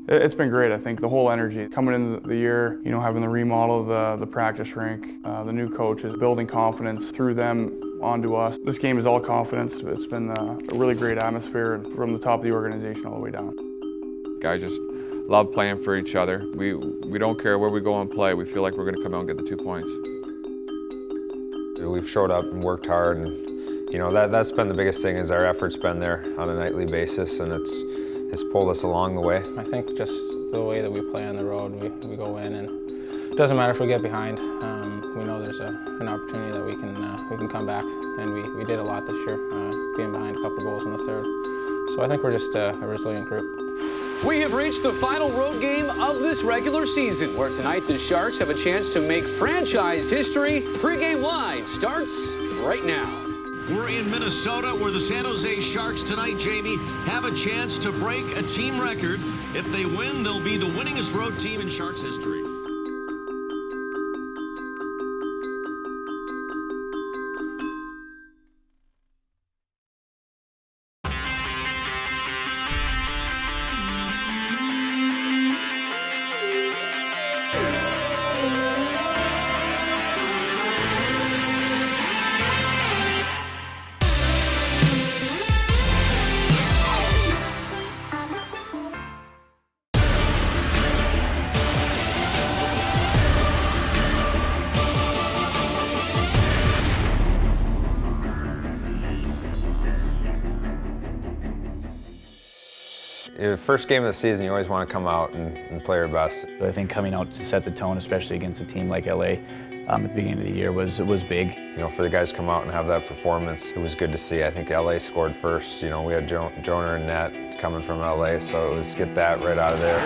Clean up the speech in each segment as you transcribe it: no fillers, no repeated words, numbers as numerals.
It's been great. I think the whole energy coming into the year, having the remodel of the practice rink, the new coaches, building confidence through them onto us. This game is all confidence. It's been a really great atmosphere from the top of the organization all the way down. Guys just love playing for each other. We don't care where we go and play. We feel like we're going to come out and get the 2 points. We've showed up and worked hard, and that's been the biggest thing, is our effort's been there on a nightly basis, and it's pulled us along the way. I think just the way that we play on the road, we go in, and it doesn't matter if we get behind. We know there's an opportunity that we can come back, and we did a lot this year, being behind a couple goals in the third. So I think we're just a resilient group. We have reached the final road game of this regular season, where tonight the Sharks have a chance to make franchise history. Pre-game live starts right now. We're in Minnesota, where the San Jose Sharks tonight, Jamie, have a chance to break a team record. If they win, they'll be the winningest road team in Sharks history. First game of the season, you always want to come out and play your best. I think coming out to set the tone, especially against a team like LA at the beginning of the year, was big. For the guys to come out and have that performance, it was good to see. I think LA scored first. We had Jonah and Net coming from LA, so it was get that right out of there.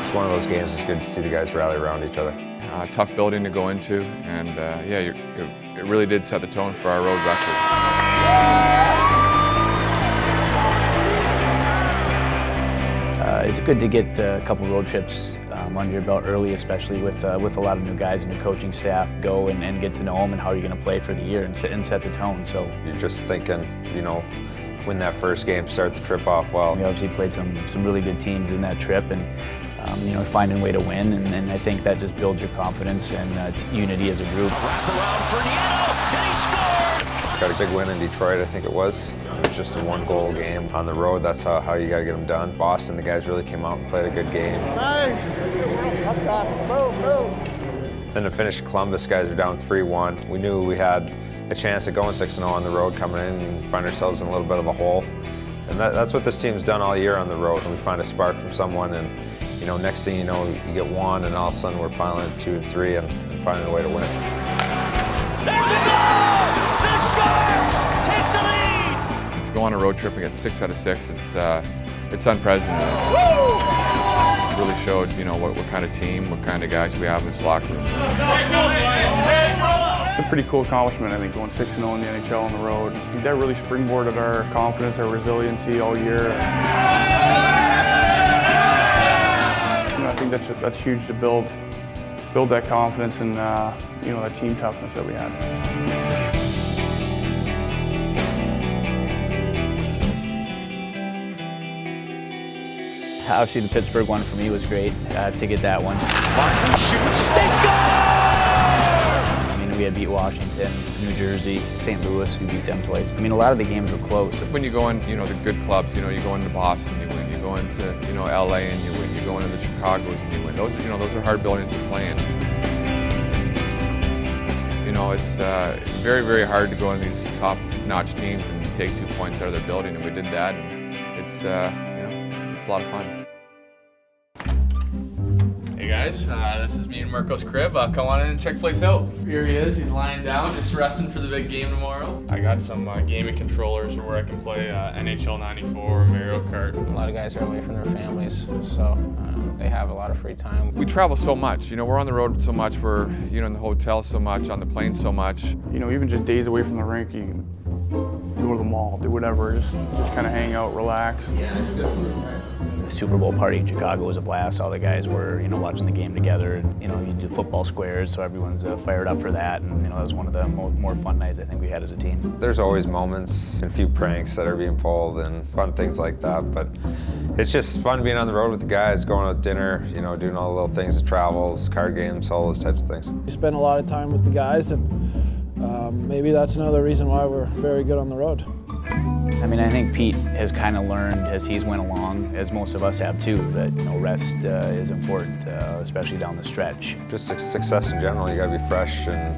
It's one of those games. It's good to see the guys rally around each other. Tough building to go into, and it really did set the tone for our road record. It's good to get a couple road trips under your belt early, especially with a lot of new guys and new coaching staff. Go and get to know them and how you're going to play for the year and set the tone. So you're just thinking, win that first game, start the trip off well. We obviously played some really good teams in that trip, and finding a way to win, and I think that just builds your confidence and unity as a group. Around for Nieto, and he scored! Got a big win in Detroit, I think it was. It was just a one-goal game on the road. That's how you got to get them done. Boston, the guys really came out and played a good game. Nice! Up top, boom, boom! Then to finish Columbus, guys are down 3-1. We knew we had a chance at going 6-0 on the road, coming in and find ourselves in a little bit of a hole. And that's what this team's done all year on the road. And we find a spark from someone, and next thing you know, you get one, and all of a sudden we're piling 2 and 3 and finding a way to win. There's a goal! The Sharks take the lead! To go on a road trip and get 6 out of 6, it's unprecedented. Woo! It really showed, what kind of team, what kind of guys we have in this locker room. It's a pretty cool accomplishment, I think, going 6-0 in the NHL on the road. I think that really springboarded our confidence, our resiliency all year. I think that's huge to build that confidence and that team toughness that we had. Obviously, the Pittsburgh one for me was great to get that one. Martin shoots, they score! We had beat Washington, New Jersey, St. Louis, we beat them twice. A lot of the games were close. When you go in, the good clubs, you go into Boston, you win. You go into, LA and you win. You go into the Chicagos and you win. Those are hard buildings to play in. It's very, very hard to go into these top-notch teams and take 2 points out of their building, and we did that. And it's a lot of fun. Hey guys, this is me and Marco's crib. Come on in and check the place out. Here he is, he's lying down, just resting for the big game tomorrow. I got some gaming controllers where I can play NHL 94 or Mario Kart. A lot of guys are away from their families, so they have a lot of free time. We travel so much, we're on the road so much, we're in the hotel so much, on the plane so much. Even just days away from the rink, you can go to the mall, do whatever, just kind of hang out, relax. The Super Bowl party in Chicago was a blast. All the guys were, watching the game together. And, you do football squares, so everyone's fired up for that. And, that was one of the more fun nights I think we had as a team. There's always moments and a few pranks that are being pulled and fun things like that. But it's just fun being on the road with the guys, going out to dinner, doing all the little things, the travels, card games, all those types of things. We spend a lot of time with the guys, and maybe that's another reason why we're very good on the road. I think Pete has kind of learned as he's went along, as most of us have too, that rest is important, especially down the stretch. Just success in general, you got to be fresh, and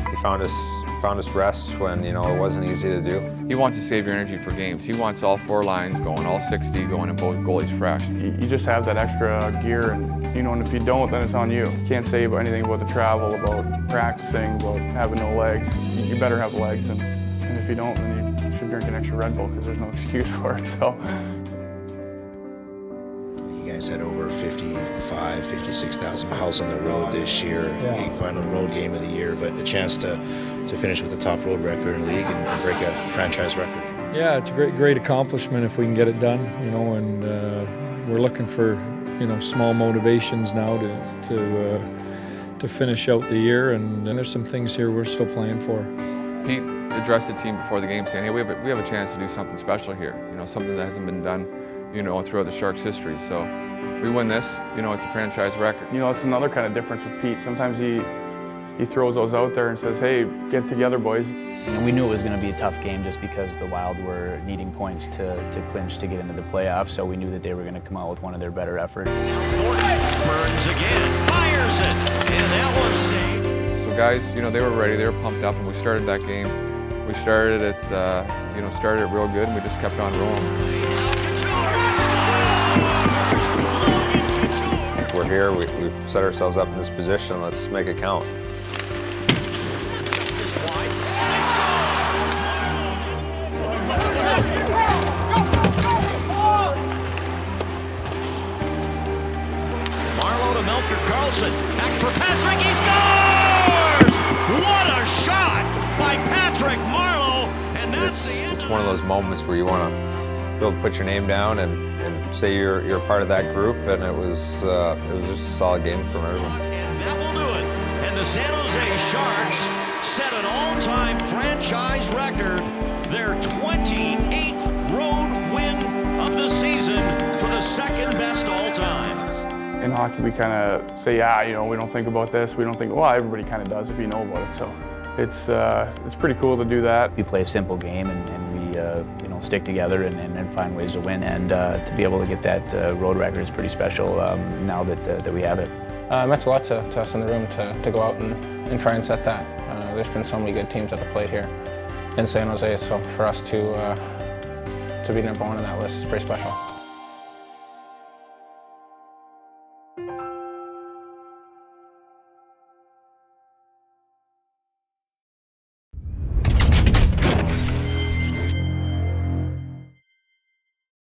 he found us rest when it wasn't easy to do. He wants to save your energy for games. He wants all 4 lines going, all 60 going, and both goalies fresh. You just have that extra gear, and and if you don't, then it's on you. You can't say anything about the travel, about practicing, about having no legs. You better have legs, and if you don't, then you should drink an extra Red Bull because there's no excuse for it. So. You guys had over 56,000 miles on the road this year. Yeah. Final road game of the year, but a chance to finish with the top road record in the league and break a franchise record. Yeah, it's a great accomplishment if we can get it done, and we're looking for, small motivations now to finish out the year, and there's some things here we're still playing for. Pete addressed the team before the game saying, hey, we have a chance to do something special here, something that hasn't been done, throughout the Sharks' history. So we win this, it's a franchise record. It's another kind of difference with Pete. Sometimes he throws those out there and says, hey, get together, boys. We knew it was going to be a tough game just because the Wild were needing points to clinch to get into the playoffs, so we knew that they were going to come out with one of their better efforts. Burns again, fires it, and that one's saved. So guys, they were ready, they were pumped up, and we started that game. We started it, started it real good, and we just kept on rolling. We're here, we've set ourselves up in this position, let's make it count. Marlowe to Melker Karlsson, back for Patrick, he scores! What a shot by Patrick Marlowe, and that's the end. It's one of those moments where you want to be able to put your name down and say you're a part of that group, and it was just a solid game from everyone. And that will do it. And the San Jose Sharks set an all-time franchise record, their 28th road win of the season for the second best all-time. In hockey, we kind of say, we don't think about this. We don't think, well, everybody kind of does if you know about it. So it's pretty cool to do that. We play a simple game, and we stick together and find ways to win. And to be able to get that road record is pretty special now that we have it. It meant a lot to us in the room to go out and try and set that. There's been so many good teams that have played here in San Jose, so for us to be number one on that list is pretty special.